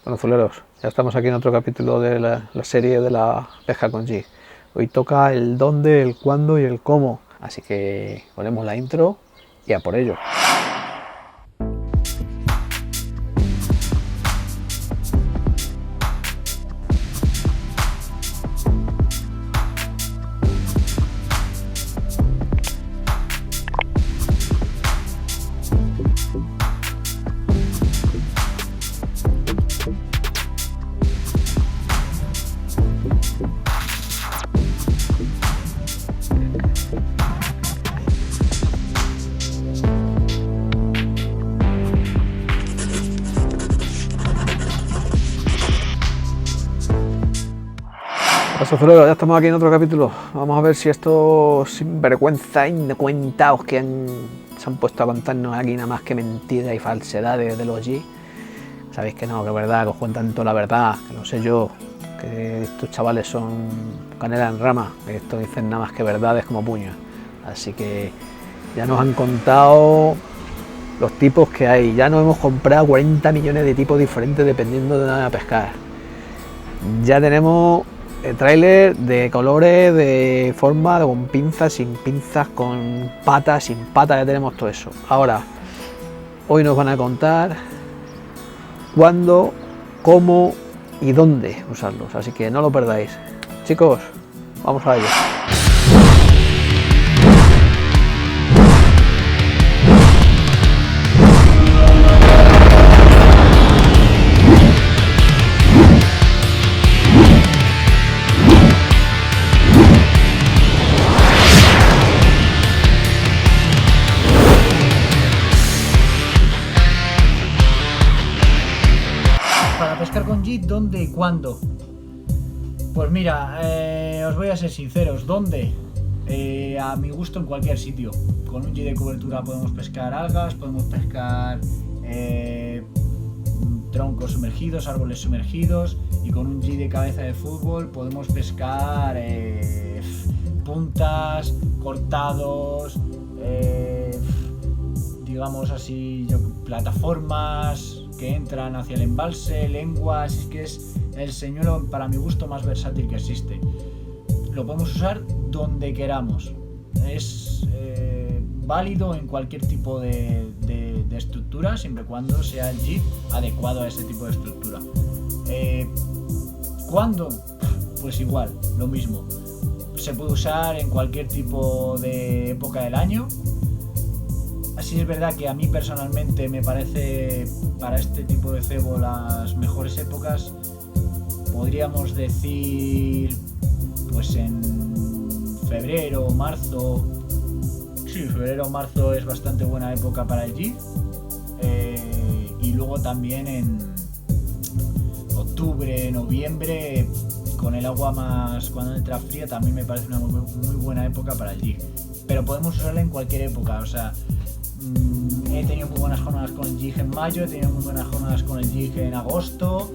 Bueno, fuleros, ya estamos aquí en otro capítulo de la serie de la pesca con jig. Hoy toca el dónde, el cuándo y el cómo. Así que ponemos la intro y a por ello. Fuleros, ya estamos aquí en otro capítulo. Vamos a ver si estos sinvergüenza indocumentados que se han puesto a contarnos aquí nada más que mentiras y falsedades de los G. Sabéis que no, que es verdad, que os cuentan toda la verdad, que no sé yo, que estos chavales son canela en rama, que esto dicen nada más que verdades como puños. Así que ya nos han contado los tipos que hay. Ya nos hemos comprado 40 millones de tipos diferentes dependiendo de dónde a pescar. Ya tenemos tráiler de colores, de forma, con pinzas, sin pinzas, con patas, sin patas, ya tenemos todo eso. Ahora, hoy nos van a contar cuándo, cómo y dónde usarlos, así que no lo perdáis. Chicos, vamos a ello. Pescar con jig, ¿dónde y cuándo? Pues mira, os voy a ser sinceros, ¿dónde? A mi gusto en cualquier sitio. Con un jig de cobertura podemos pescar algas, podemos pescar troncos sumergidos, árboles sumergidos, y con un jig de cabeza de fútbol podemos pescar puntas, cortados, digamos así, plataformas que entran hacia el embalse, lenguas. Es que es el señuelo para mi gusto más versátil que existe. Lo podemos usar donde queramos, es válido en cualquier tipo de estructura, siempre y cuando sea el jig adecuado a ese tipo de estructura. ¿Cuándo? Pues igual, lo mismo, se puede usar en cualquier tipo de época del año. Así es verdad que a mí personalmente me parece para este tipo de cebo las mejores épocas, podríamos decir, pues en febrero o marzo. Sí, febrero o marzo es bastante buena época para el jig, y luego también en octubre, noviembre, con el agua más cuando entra fría, también me parece una muy buena época para el jig. Pero podemos usarla en cualquier época, o sea, he tenido muy buenas jornadas con el jig en mayo, he tenido muy buenas jornadas con el jig en agosto.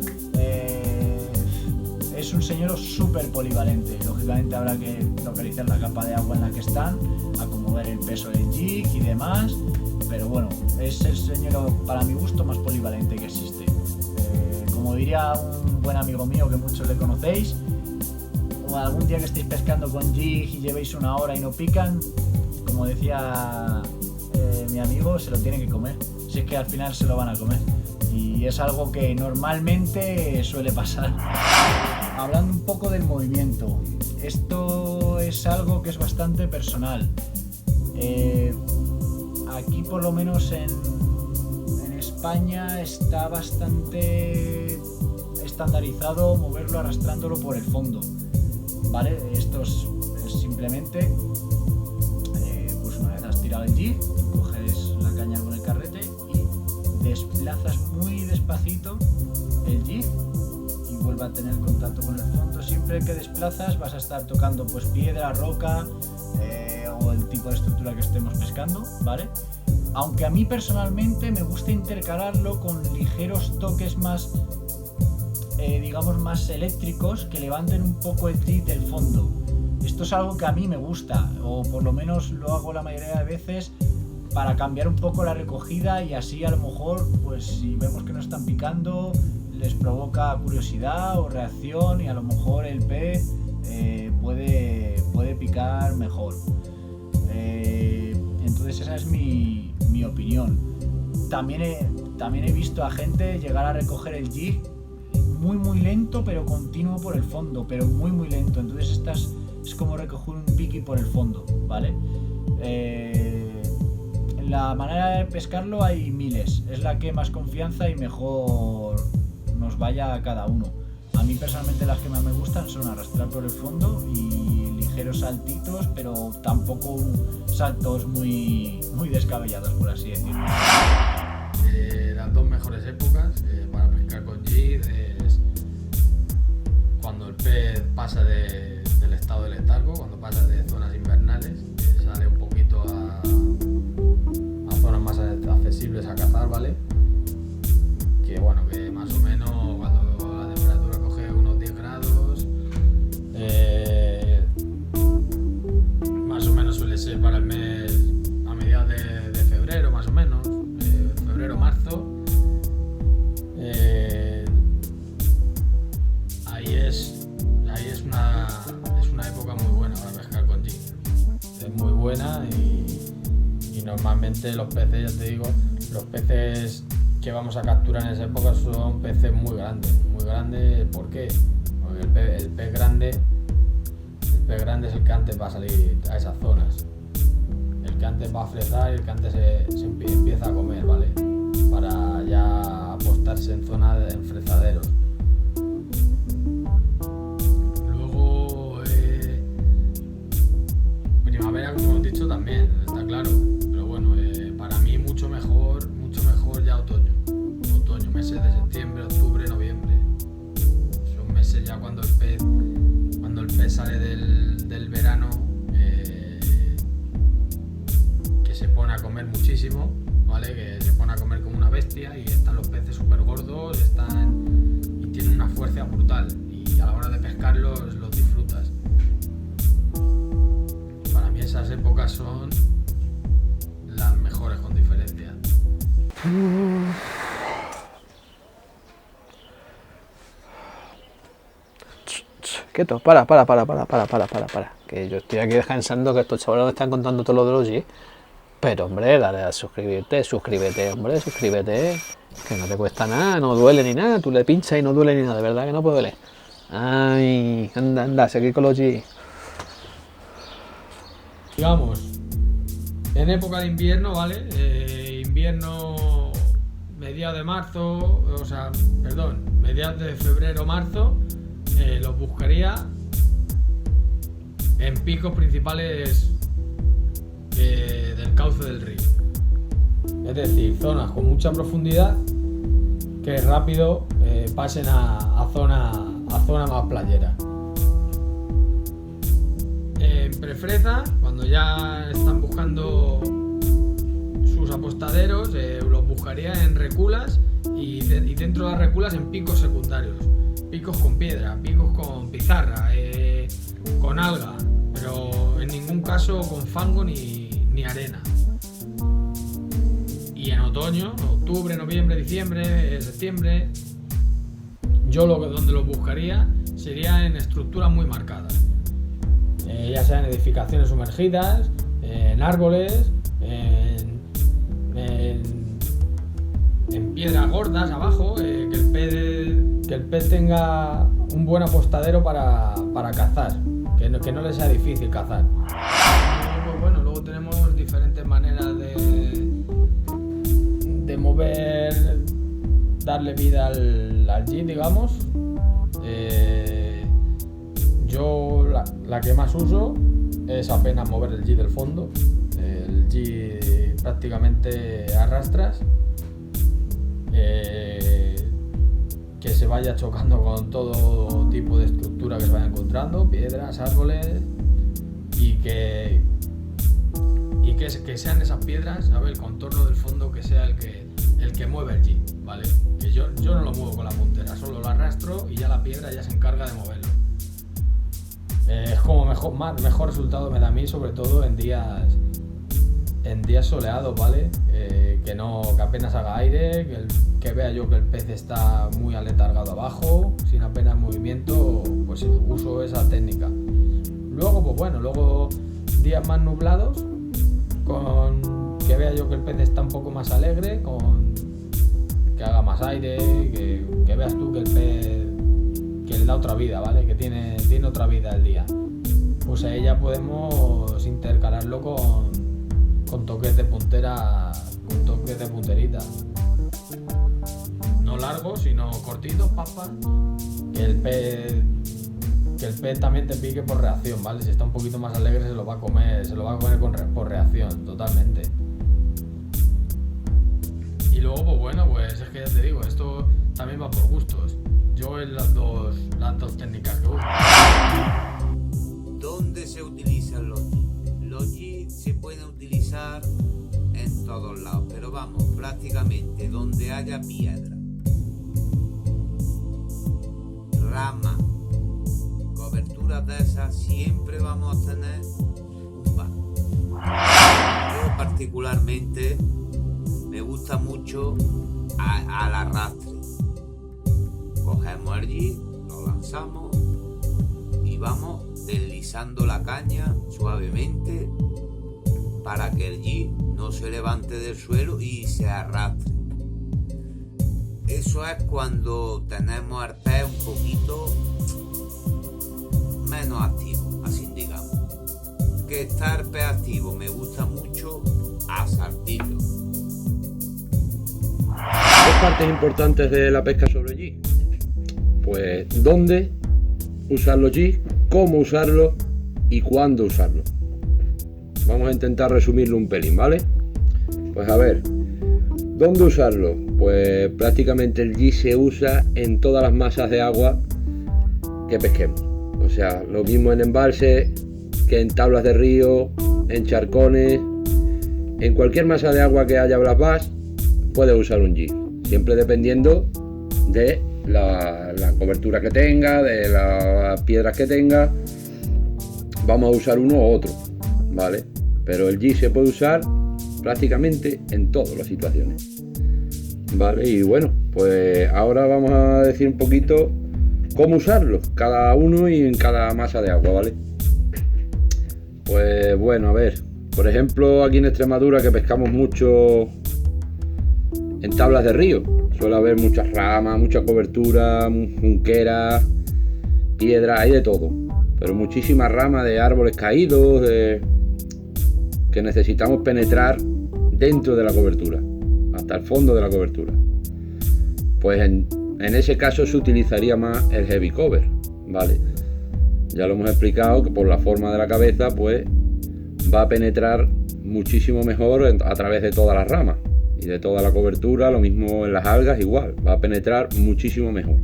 Es un señuelo súper polivalente. Lógicamente habrá que localizar la capa de agua en la que están, acomodar el peso del jig y demás, pero bueno, es el señuelo para mi gusto más polivalente que existe. Como diría un buen amigo mío que muchos le conocéis, o algún día que estéis pescando con jig y llevéis una hora y no pican, como decía mi amigo, se lo tienen que comer, si es que al final se lo van a comer, y es algo que normalmente suele pasar. Hablando un poco del movimiento, esto es algo que es bastante personal. Aquí por lo menos en España está bastante estandarizado moverlo arrastrándolo por el fondo, ¿vale? Esto es simplemente pues una vez has tirado el jig, coges la caña con el carrete y desplazas muy despacito el jig y vuelve a tener contacto con el fondo. Siempre que desplazas vas a estar tocando pues piedra, roca, o el tipo de estructura que estemos pescando, ¿vale? Aunque a mí personalmente me gusta intercalarlo con ligeros toques más digamos más eléctricos, que levanten un poco el jig del fondo. Esto es algo que a mí me gusta, o por lo menos lo hago la mayoría de veces, para cambiar un poco la recogida, y así a lo mejor pues si vemos que no están picando les provoca curiosidad o reacción y a lo mejor el pez puede picar mejor. Entonces esa es mi opinión. También he visto a gente llegar a recoger el jig muy lento pero continuo por el fondo, pero muy lento. Entonces es como recoger un piqui por el fondo, ¿vale? La manera de pescarlo hay miles, es la que más confianza y mejor nos vaya a cada uno. A mí personalmente las que más me gustan son arrastrar por el fondo y ligeros saltitos, pero tampoco saltos muy descabellados, por así decirlo. Las dos mejores épocas para pescar con jig es cuando el pez pasa del estado de letargo, cuando pasa de zonas invernales, sale un poquito a zonas más accesibles a cazar, ¿vale? Que bueno, que más o menos cuando la temperatura coge unos 10 grados, más o menos suele ser para el mes a mediados de febrero, más o menos, febrero-marzo. Ahí es una época muy buena para pescar con jig. Es muy buena y normalmente los peces, ya te digo, los peces que vamos a capturar en esa época son peces muy grandes. ¿Por qué? Porque el pez grande es el que antes va a salir a esas zonas, el que antes va a fresar y el que antes se empieza a comer, ¿vale? Para ya apostarse en zonas de fresaderos. Luego primavera, como hemos dicho, también está claro, pero bueno, para mí mucho mejor ya otoño, meses de septiembre, octubre, noviembre. Son meses ya cuando el pez sale del verano, que se pone a comer muchísimo, ¿vale? Que se pone a comer como una bestia y están los peces súper gordos y tienen una fuerza brutal y a la hora de pescarlos los disfrutas. Para mí esas épocas son las mejores con diferencia. Quieto, para. Que yo estoy aquí descansando, que estos chavales me están contando todo lo de los G. Pero hombre, dale a suscribirte, hombre, suscríbete. Que no te cuesta nada, no duele ni nada. Tú le pinchas y no duele ni nada, de verdad que no puede doler. Ay, anda, seguir con los G. Digamos, en época de invierno, ¿vale? Invierno mediados de marzo, mediados de febrero-marzo, los buscaría en picos principales del cauce del río. Es decir, zonas con mucha profundidad que rápido pasen a zona más playera. En prefreza, cuando ya están buscando sus apostaderos, los buscaría en reculas y dentro de las reculas en picos secundarios, picos con piedra, picos con pizarra, con alga, pero en ningún caso con fango ni arena. Y en otoño, octubre, noviembre, diciembre, septiembre, yo donde los buscaría sería en estructuras muy marcadas, ya sea en edificaciones sumergidas, en árboles, en piedras gordas abajo, que el pez tenga un buen apostadero para cazar, que no le sea difícil cazar. Luego tenemos diferentes maneras de mover, darle vida al jig, digamos. Yo la que más uso es apenas mover el jig del fondo. El jig prácticamente arrastras, que se vaya chocando con todo tipo de estructura que se vaya encontrando, piedras, árboles, y que sean esas piedras, ¿sabes? El contorno del fondo que sea el que mueve el jig, ¿vale? Que yo no lo muevo con la puntera, solo lo arrastro y ya la piedra ya se encarga de moverlo. Es como mejor resultado me da a mí, sobre todo en días soleados, ¿vale? Que apenas haga aire, que que vea yo que el pez está muy aletargado abajo, sin apenas movimiento, pues uso esa técnica. Luego, pues bueno, días más nublados, con que vea yo que el pez está un poco más alegre, con que haga más aire, que veas tú que el pez que le da otra vida, ¿vale? Que tiene otra vida el día. Pues ahí ya podemos intercalarlo con toques de puntera, con toques de punterita. No largos, sino cortitos, papas. Que el pez también te pique por reacción, ¿vale? Si está un poquito más alegre se lo va a comer por reacción, totalmente. Y luego, pues bueno, pues es que ya te digo, esto también va por gustos. Yo en las dos técnicas que uso. ¿Dónde se utilizan los G? Los G se pueden utilizar en todos lados, pero vamos, prácticamente donde haya piedra, rama, coberturas de esas, siempre vamos a tener un banco. Yo particularmente me gusta mucho al arrastre. Cogemos el G, lo lanzamos y vamos deslizando la caña suavemente para que el G no se levante del suelo y se arrastre. Eso es cuando tenemos el pez un poquito menos activo, así digamos. Que estar pez activo me gusta mucho a saltillo. Dos partes importantes de la pesca sobre G. Pues dónde usar los G, cómo usarlo y cuándo usarlo. Vamos a intentar resumirlo un pelín, ¿vale? Pues a ver, ¿dónde usarlo? Pues prácticamente el G se usa en todas las masas de agua que pesquemos. O sea, lo mismo en embalses que en tablas de río, en charcones, en cualquier masa de agua que haya black bass, puedes usar un G. Siempre dependiendo de la cobertura que tenga, de las piedras que tenga, vamos a usar uno u otro, ¿vale? Pero el G se puede usar prácticamente en todas las situaciones, ¿vale? Y bueno, pues ahora vamos a decir un poquito cómo usarlo, cada uno y en cada masa de agua, ¿vale? Pues bueno, a ver, por ejemplo, aquí en Extremadura que pescamos mucho en tablas de río, suele haber muchas ramas, mucha cobertura, junqueras, piedras, hay de todo, pero muchísimas ramas de árboles caídos que necesitamos penetrar dentro de la cobertura, hasta el fondo de la cobertura. Pues en ese caso se utilizaría más el heavy cover, ¿vale? Ya lo hemos explicado que por la forma de la cabeza pues va a penetrar muchísimo mejor a través de todas las ramas y de toda la cobertura, lo mismo en las algas igual, va a penetrar muchísimo mejor,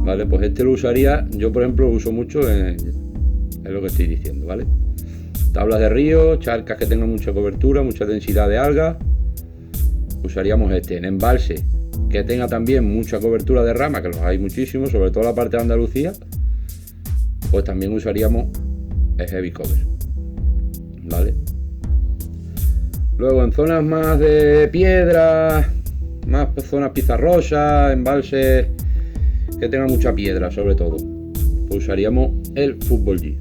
¿vale? Pues este lo usaría, yo por ejemplo lo uso mucho en lo que estoy diciendo, ¿vale? Tablas de río, charcas que tengan mucha cobertura, mucha densidad de algas, usaríamos este. En embalse que tenga también mucha cobertura de rama, que los hay muchísimos, sobre todo en la parte de Andalucía, pues también usaríamos el heavy cover, ¿vale? Luego en zonas más de piedra, más zonas pizarrosas, embalses que tengan mucha piedra sobre todo, pues usaríamos el fútbol G,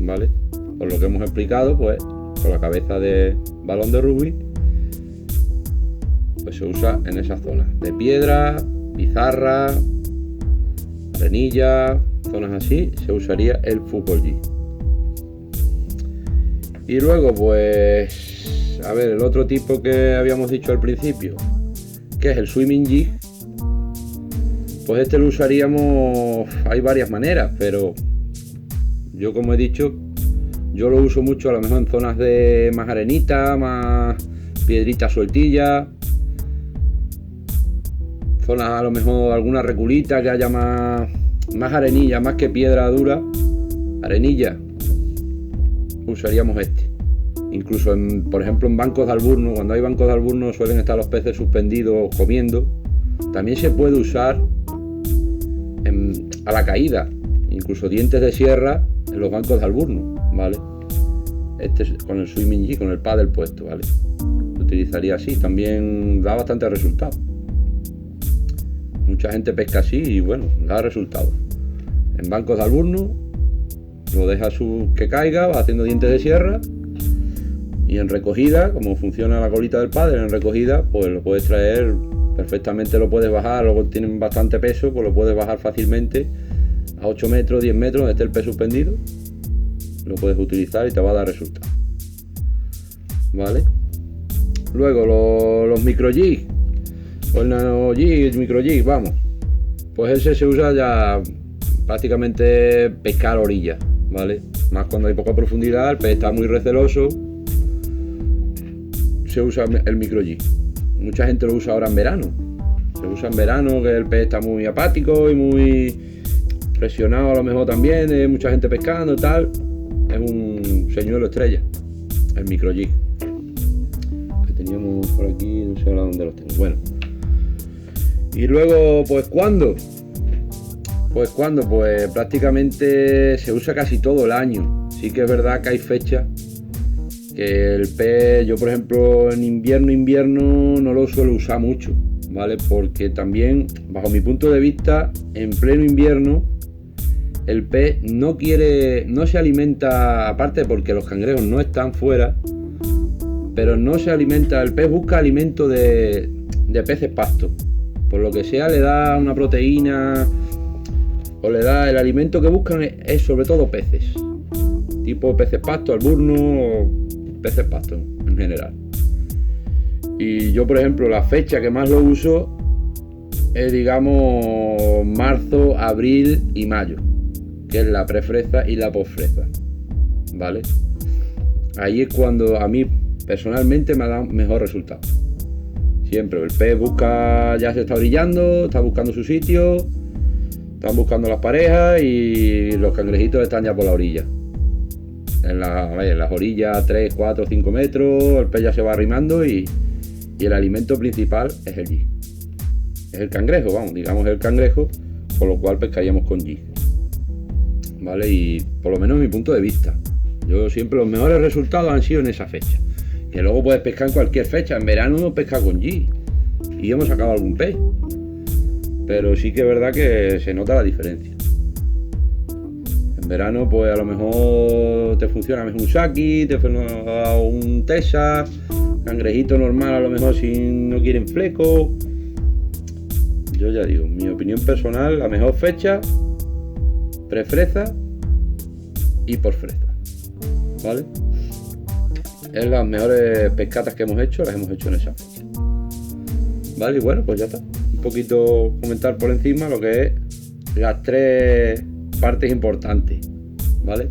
¿vale? Por lo que hemos explicado, pues con la cabeza de balón de rugby, pues se usa en esas zonas de piedra, pizarra, arenilla, zonas así, se usaría el fútbol G. Y luego pues, a ver, el otro tipo que habíamos dicho al principio, que es el swimming G, pues este lo usaríamos, hay varias maneras, pero yo como he dicho, yo lo uso mucho a lo mejor en zonas de más arenita, más piedrita sueltilla, zonas a lo mejor alguna reculita que haya más arenilla, más que piedra dura, arenilla, usaríamos este. Incluso por ejemplo en bancos de alburno, cuando hay bancos de alburno suelen estar los peces suspendidos comiendo, también se puede usar a la caída, incluso dientes de sierra en los bancos de alburno, ¿vale? Este es con el swimming G, con el paddle puesto, ¿vale? Se utilizaría así, también da bastante resultado. Mucha gente pesca así y bueno, da resultados. En bancos de alburno, lo deja que caiga, va haciendo dientes de sierra, y en recogida, como funciona la colita del padre, en recogida pues lo puedes traer perfectamente, lo puedes bajar, luego tienen bastante peso, pues lo puedes bajar fácilmente a 8 metros, 10 metros, donde esté el pez suspendido, lo puedes utilizar y te va a dar resultado, ¿vale? Luego los micro jig, o el nano jig, el micro jig, vamos, pues ese se usa ya prácticamente pescar a orilla, ¿vale? Más cuando hay poca profundidad, el pez está muy receloso, se usa el micro jig. Mucha gente lo usa ahora en verano, se usa en verano, que el pez está muy apático y muy presionado, a lo mejor también, mucha gente pescando y tal. Es un señuelo estrella, el micro jig que teníamos por aquí, no sé ahora dónde los tengo. Bueno, y luego pues ¿cuándo? Pues prácticamente se usa casi todo el año. Sí que es verdad que hay fechas que el pez, yo por ejemplo en invierno no lo suelo usar mucho, ¿vale? Porque también, bajo mi punto de vista, en pleno invierno el pez no se alimenta, aparte porque los cangrejos no están fuera, pero no se alimenta, el pez busca alimento de peces pasto, por lo que sea le da una proteína o le da el alimento que buscan es sobre todo peces, tipo peces pasto, alburno o peces pasto en general. Y yo por ejemplo la fecha que más lo uso es digamos marzo, abril y mayo, que es la prefreza y la posfreza, ¿vale? Ahí es cuando a mí personalmente me ha dado mejor resultado. Siempre el pez busca, ya se está orillando, está buscando su sitio, están buscando las parejas y los cangrejitos están ya por la orilla. En las orillas 3, 4, 5 metros, el pez ya se va arrimando y el alimento principal es el jig. Es el cangrejo, vamos, digamos el cangrejo, por lo cual pescaríamos con jig, ¿vale? Y por lo menos en mi punto de vista, yo siempre los mejores resultados han sido en esa fecha. Que luego puedes pescar en cualquier fecha, en verano uno pesca con jig y hemos sacado algún pez, pero sí que es verdad que se nota la diferencia. En verano pues a lo mejor te funciona mejor un saki, te funciona un tesa, cangrejito normal a lo mejor si no quieren fleco. Yo ya digo, en mi opinión personal, la mejor fecha, prefreza y posfreza, ¿vale? Es las mejores pescatas que hemos hecho, las hemos hecho en esa fecha, ¿vale? Y bueno, pues ya está. Un poquito comentar por encima lo que es las 3 partes importantes, ¿vale?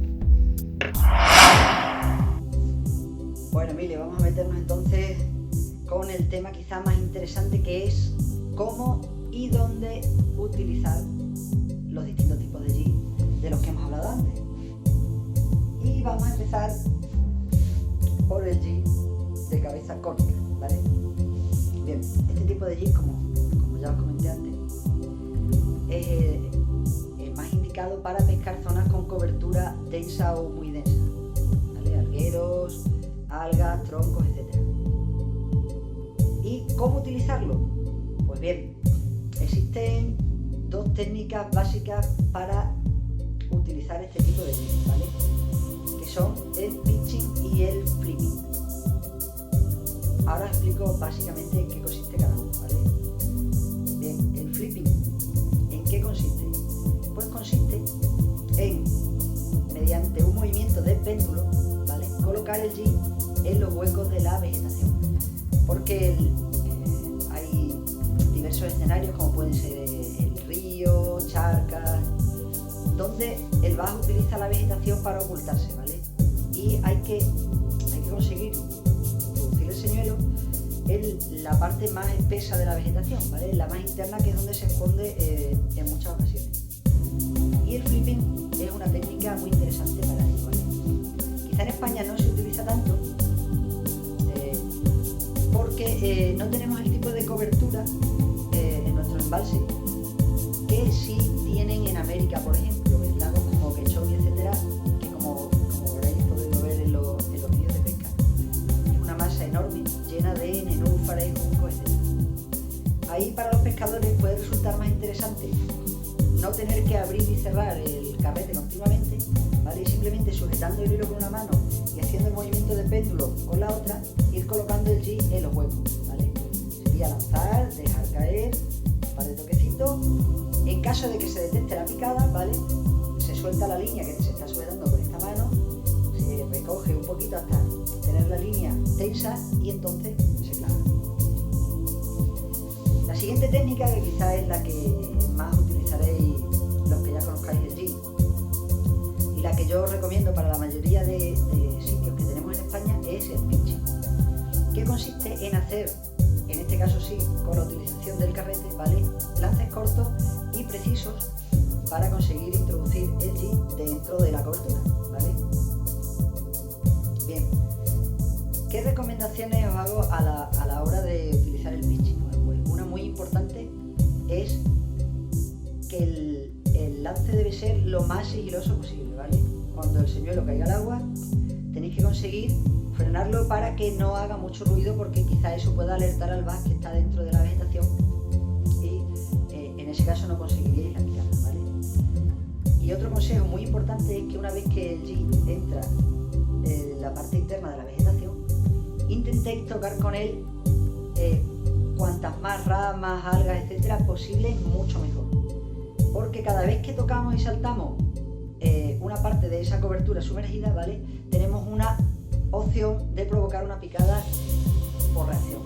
Bueno, Emilio, vamos a meternos entonces con el tema quizá más interesante, que es cómo y dónde utilizar los distintos tipos de jig de los que hemos hablado antes. Y vamos a empezar por el jig de cabeza cónica, ¿vale? Bien, este tipo de jig, como ya os comenté antes, es el más indicado para pescar zonas con cobertura densa o muy densa, ¿vale? Algueros, algas, troncos, etc. ¿Y cómo utilizarlo? Pues bien, existen 2 técnicas básicas para utilizar este tipo de jig, ¿vale? Que son el pitching y el flipping. Ahora explico básicamente en qué consiste cada uno, ¿vale? Bien, el flipping, ¿en qué consiste? Pues consiste en, mediante un movimiento de péndulo, ¿vale?, colocar el jig en los huecos de la vegetación. Porque hay diversos escenarios, como pueden ser el río, charcas, donde el bajo utiliza la vegetación para ocultarse, ¿vale? Y hay que conseguir introducir el señuelo en la parte más espesa de la vegetación, ¿vale? La más interna, que es donde se esconde en muchas ocasiones. Y el flipping es una técnica muy interesante para ello, ¿vale? Quizá en España no se utiliza tanto porque no tenemos el tipo de cobertura en nuestro embalse que sí tienen en América, por ejemplo, en lagos como Quechón, etcétera, que como habréis podido ver en los vídeos de pesca, es una masa enorme llena de interesante no tener que abrir y cerrar el carrete continuamente, ¿vale? Y simplemente sujetando el hilo con una mano y haciendo el movimiento de péndulo con la otra, ir colocando el G en los huecos, ¿vale? Sería lanzar, dejar caer, un par de toquecitos. En caso de que se detecte la picada, ¿vale? Se suelta la línea que se está sujetando con esta mano, se recoge un poquito hasta tener la línea tensa y entonces se clava. La siguiente técnica, que quizás es la que más utilizaréis los que ya conozcáis el G y la que yo os recomiendo para la mayoría de sitios que tenemos en España, es el pitching, que consiste en hacer, en este caso sí, con la utilización del carrete, ¿vale? Lances cortos y precisos para conseguir introducir el G dentro de la cobertura, ¿vale? Bien, ¿qué recomendaciones os hago a la hora de utilizar el pitching? Bueno, pues una muy importante es que el lance debe ser lo más sigiloso posible, ¿vale? Cuando el señuelo caiga al agua, tenéis que conseguir frenarlo para que no haga mucho ruido, porque quizá eso pueda alertar al bass que está dentro de la vegetación y en ese caso no conseguiríais la picada, ¿vale? Y otro consejo muy importante es que una vez que el G entra en la parte interna de la vegetación, intentéis tocar con él cuantas más ramas, algas, etcétera, posible, mucho mejor. Porque cada vez que tocamos y saltamos una parte de esa cobertura sumergida, ¿vale? Tenemos una opción de provocar una picada por reacción.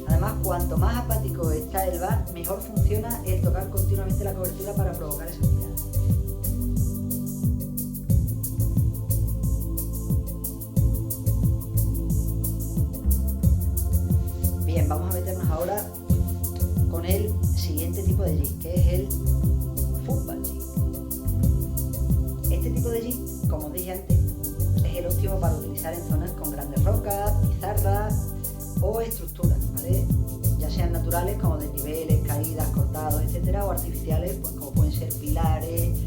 Además, cuanto más apático está el bass, mejor funciona el tocar continuamente la cobertura para provocar esa picada. Bien, vamos a meternos ahora con el siguiente tipo de jig, que es el football jig. Este tipo de jig, como os dije antes, es el óptimo para utilizar en zonas con grandes rocas, pizarras o estructuras, ¿vale? Ya sean naturales como desniveles, caídas, cortados, etcétera, o artificiales, pues como pueden ser pilares,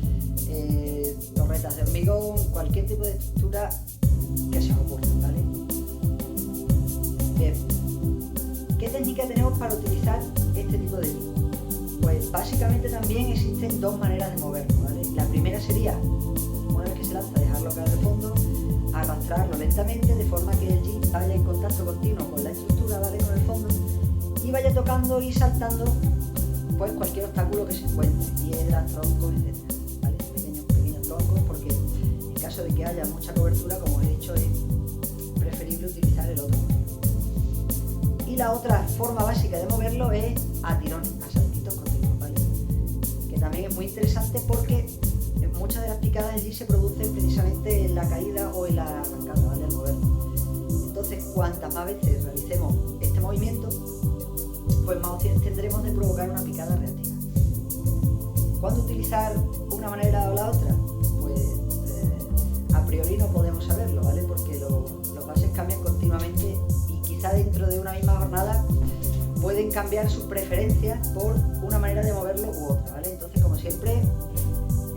torretas de hormigón, cualquier tipo de estructura que se os ocurra, ¿vale? Bien, ¿qué técnica tenemos para utilizar este tipo de jig? Pues básicamente también existen dos maneras de moverlo, ¿vale? La primera sería, una vez que se lanza, dejarlo caer al fondo, arrastrarlo lentamente de forma que el jig vaya en contacto continuo con la estructura, ¿vale? Con el fondo, y vaya tocando y saltando pues cualquier obstáculo que se encuentre, piedras, troncos, etc., ¿vale? Pequeños troncos, porque en caso de que haya mucha cobertura, como os he dicho, es preferible utilizar el otro. Y la otra forma básica de moverlo es a tirones, a saltitos continuos, ¿vale? Que también es muy interesante porque muchas de las picadas allí se producen precisamente en la caída o en la arrancada, ¿vale? Al moverlo. Entonces, cuantas más veces realicemos este movimiento, pues más opciones tendremos de provocar una picada reactiva. ¿Cuándo utilizar una manera o la otra? Pues a priori no podemos saberlo, ¿vale? Porque los bases cambian continuamente y quizá dentro de una misma jornada pueden cambiar sus preferencias por una manera de moverlo u otra, ¿vale? Entonces, como siempre,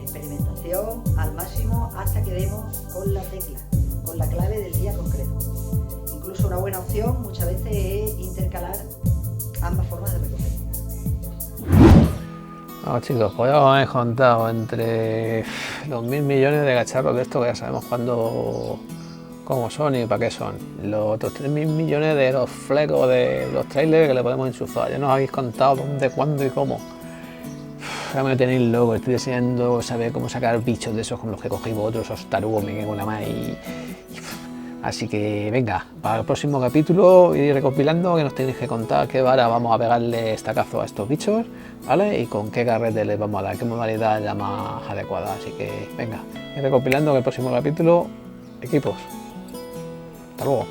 experimentación al máximo hasta que demos con la tecla, con la clave del día concreto. Incluso una buena opción muchas veces es intercalar ambas formas de recoger. Bueno, chicos, pues ya os habéis contado entre los 1000 millones de cacharros de estos que ya sabemos cómo son y para qué son. Los otros 3000 millones de los flecos de los trailers que le podemos enchufar. Ya nos habéis contado dónde, cuándo y cómo. Ya me tenéis loco, estoy deseando saber cómo sacar bichos de esos como los que cogéis vosotros, esos tarugos, me cago en la mar Así que venga, para el próximo capítulo ir recopilando que nos tenéis que contar qué vara vamos a pegarle estacazo a estos bichos, ¿vale? Y con qué carrete les vamos a dar, qué modalidad es la más adecuada. Así que venga, ir recopilando que el próximo capítulo, equipos. Hasta luego.